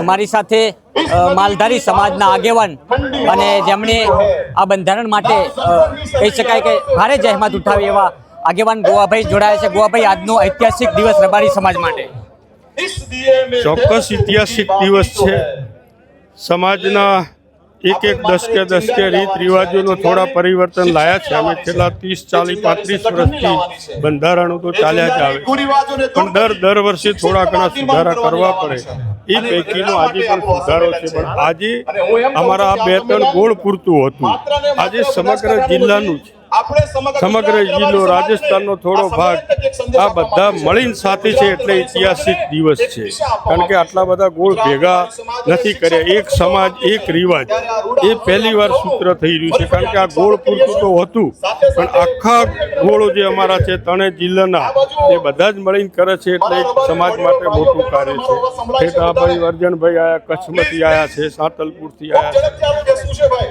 મારી સાથે માલધારી સમાજના આગેવાન અને જેમણે આ બંધારણ માટે કહી શકાય કે ભારે જહેમત ઉઠાવી એવા આગેવાન ગોવાભાઈ જોડાયા છે। ગોવાભાઈ, આજનો ઐતિહાસિક દિવસ રબારી સમાજ માટે ચોક્કસ ઐતિહાસિક દિવસ છે। સમાજના એક દશકે રીત રિવાજોનો થોડા પરિવર્તન લાયા છે। અમે છેલ્લા 30, 40, 35 વર્ષથી બંધારણો તો ચાલ્યા જ આવે, પણ દર વર્ષે થોડા ઘણા સુધારા કરવા પડે। એ પૈકીનો આજે પણ સુધારો છે, પણ આજે અમારા આ 2-3 ગોળ પૂરતું હતું। આજે સમગ્ર જિલ્લાનું છે, સમગ્ર જિલ્લો રાજસ્થાનનો થોડો ભાગ આ બધા મળીને સાથે છે, એટલે ઐતિહાસિક દિવસ છે। કારણ કે આટલા બધા ગોળ ભેગા નથી કર્યા। એક સમાજ એક રિવાજ, એ પહેલી વાર સૂત્ર થઈ રહ્યું છે। કારણ કે આ ગોળ પૂરતું તો હતું, પણ આખા ગોળો જે અમારા છે 3 જિલ્લાના, એ બધા જ મળીને કરે છે, એટલે એક સમાજ માટે મોટું કાર્ય છે। ઠેકાભાઈ વર્જનભાઈ આયા, કચ્છમાંથી આવ્યા છે, સાંતલપુરથી આવ્યા છે,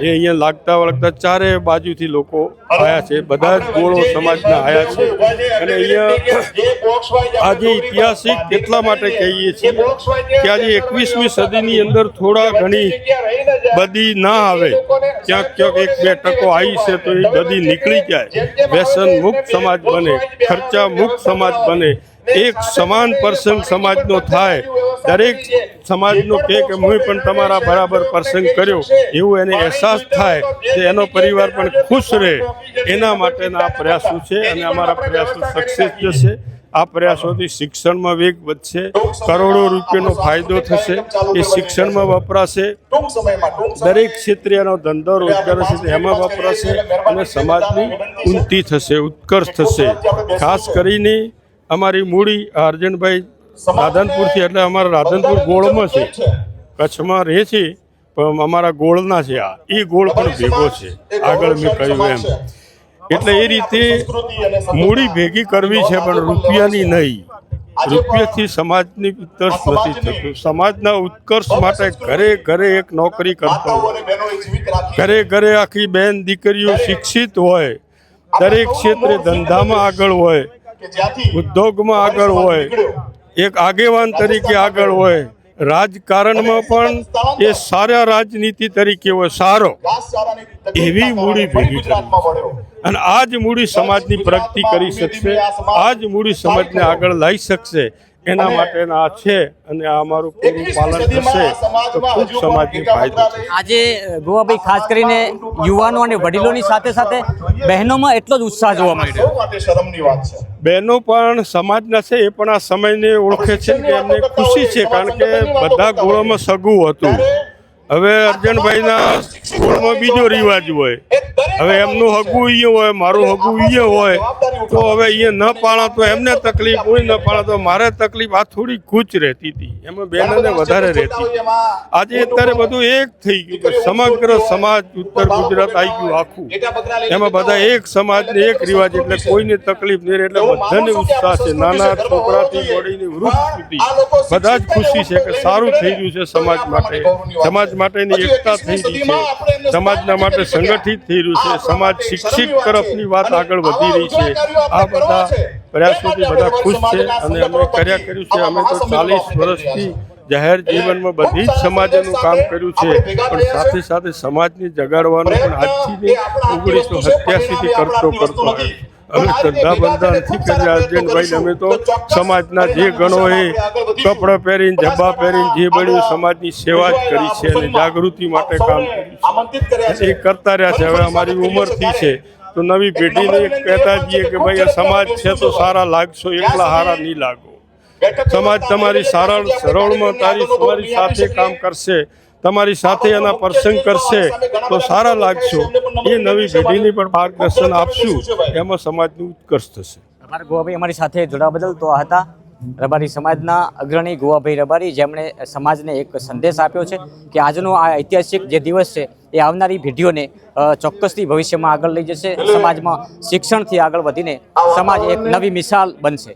એ અહીંયા લાગતા વળગતા ચારે બાજુથી લોકો આવ્યા છે। બધા જ ગોળો સમાજના આવ્યા છે, અને અહીંયા આજે ઐતિહાસિક એટલા માટે કહીએ છીએ કે આજે 21મી સદીની અંદર થોડા ઘણી બદી ના આવે, ક્યાંક 1-2% આવી છે તો એ બદી નીકળી જાય, વ્યસન મુક્ત સમાજ બને, ખર્ચા મુક્ત સમાજ બને, એક સમાન પ્રસંગ સમાજનો થાય, દરેક સમાજનો કે હું પણ તમારા બરાબર પ્રસંગ કર્યો એવું એને અહેસાસ થાય કે એનો પરિવાર પણ ખુશ રહે। એના માટેના આ પ્રયાસો છે, અને અમારા પ્રયાસો સક્સેસ જશે। આ પ્રયાસોથી શિક્ષણમાં વેગ વધશે, કરોડો રૂપિયાનો ફાયદો થશે, એ શિક્ષણમાં વપરાશે, દરેક ક્ષેત્રે એનો ધંધો રોજગાર હશે એમાં વપરાશે, અને સમાજની ઉન્નતિ થશે, ઉત્કર્ષ થશે। ખાસ કરીને અમારી મૂડી અર્જનભાઈ રાધનપુરથી, એટલે અમારા રાધનપુર ગોળમાં છે, કચ્છમાં રહે છે, પણ અમારા ગોળના છે। એ ગોળ પણ ભેગો છે, આગળ મેં કહ્યું એમ। એટલે એ રીતે મૂડી ભેગી કરવી છે, પણ રૂપિયાની નહીં। રૂપિયાથી સમાજની ઉત્કર્ષ નથી થતું। સમાજના ઉત્કર્ષ માટે ઘરે ઘરે એક નોકરી કરતો હોય, ઘરે આખી બેન દીકરીઓ શિક્ષિત હોય, દરેક ક્ષેત્રે ધંધામાં આગળ હોય, ઉદ્યોગમાં આગળ હોય, એક આગેવાન તરીકે આગળ હોય, રાજકારણમાં પણ એ સારા રાજનીતિ તરીકે હોય, સારો, એવી મૂડી ભેગી કરવી, અને આ જ મૂડી સમાજની પ્રગતિ કરી શકશે, આ જ મૂડી સમાજને આગળ લાવી શકશે। એના માટેના આ છે, અને આ અમારું પૂરું પાલન થશે તો ખૂબ સમાજને ફાયદો થશે। આજે ગોવાભાઈ, ખાસ કરીને યુવાનો અને વડીલોની સાથે સાથે બહેનોમાં એટલો જ ઉત્સાહ જોવા મળી રહ્યો છે। બહેનો પણ સમાજના છે, એ પણ આ સમયને ઓળખે છે કે એમને ખુશી છે, કારણ કે બધા ગોળોમાં સગું હતું। હવે અર્જનભાઈના ગોળમાં બીજો રિવાજ હોય, હવે એમનું હગું અહીંયા હોય, મારું હગું અહીંયા હોય, તો હવે અહીંયા ન પાણા તો એમને તકલીફ હોય, ન પાણા તો મારે તકલીફ। આ થોડી કૂચ રહેતી હતી, એમાં બહેનોને વધારે રહેતી। આજે અત્યારે બધું એક થઈ ગયું કે સમગ્ર સમાજ ઉત્તર ગુજરાત આવી ગયું આખું, એમાં બધા એક સમાજ ને એક રિવાજ, એટલે કોઈને તકલીફ નહીં રહે, એટલે બધાને ઉત્સાહ છે, નાના છોકરાથી મળીને વૃદ્ધ સુધી બધા જ ખુશી છે કે સારું થઈ રહ્યું છે સમાજ માટે, સમાજ માટેની એકતા થઈ રહી છે, સમાજના માટે સંગઠિત થઈ રહ્યું છે, સમાજ શિક્ષિત તરફની વાત આગળ વધી રહી છે। આ બધા પ્રયાસોથી બધા ખુશ છે, અને અમે કર્યું છે। અમે તો 40 વર્ષથી જાહેર જીવનમાં બધી જ સમાજનું કામ કર્યું છે, પણ સાથે સાથે સમાજને જગાડવાનું પણ આજથી 1987થી કરતો આવ્યો। અમે ધંધા બંધા નથી કર્યા અર્જનભાઈ, અમે તો સમાજના જે ગણો એ કપડાં પહેરીને, જબ્બા પહેરીને જે બન્યું સમાજની સેવા જ કરી છે, અને જાગૃતિ માટે કામ કર્યું છે, એ કરતા રહ્યા છે। હવે અમારી ઉંમર થઈ છે, તો નવી પેઢીને કહેતા જઈએ કે ભાઈ આ સમાજ છે તો સારા લાગશો, એકલા હારા નહીં લાગો। સમાજ તમારી સરળમાં તમારી સાથે કામ કરશે, તમારી સાથે એના પ્રસંગ કરશે તો સારા લાગશો। એ નવી પેઢીને પણ માર્ગદર્શન આપશું, એમાં સમાજનું ઉત્કર્ષ થશે। અમારા ગોવાભાઈ અમારી સાથે જોડાવા બદલ તો આ હતા રબારી સમાજના અગ્રણી ગોવાભાઈ રબારી, જેમણે સમાજને એક સંદેશ આપ્યો છે કે આજનો આ ઐતિહાસિક જે દિવસ છે એ આવનારી પેઢીઓને ચોક્કસથી ભવિષ્યમાં આગળ લઈ જશે, સમાજમાં શિક્ષણથી આગળ વધીને સમાજ એક નવી મિસાલ બનશે।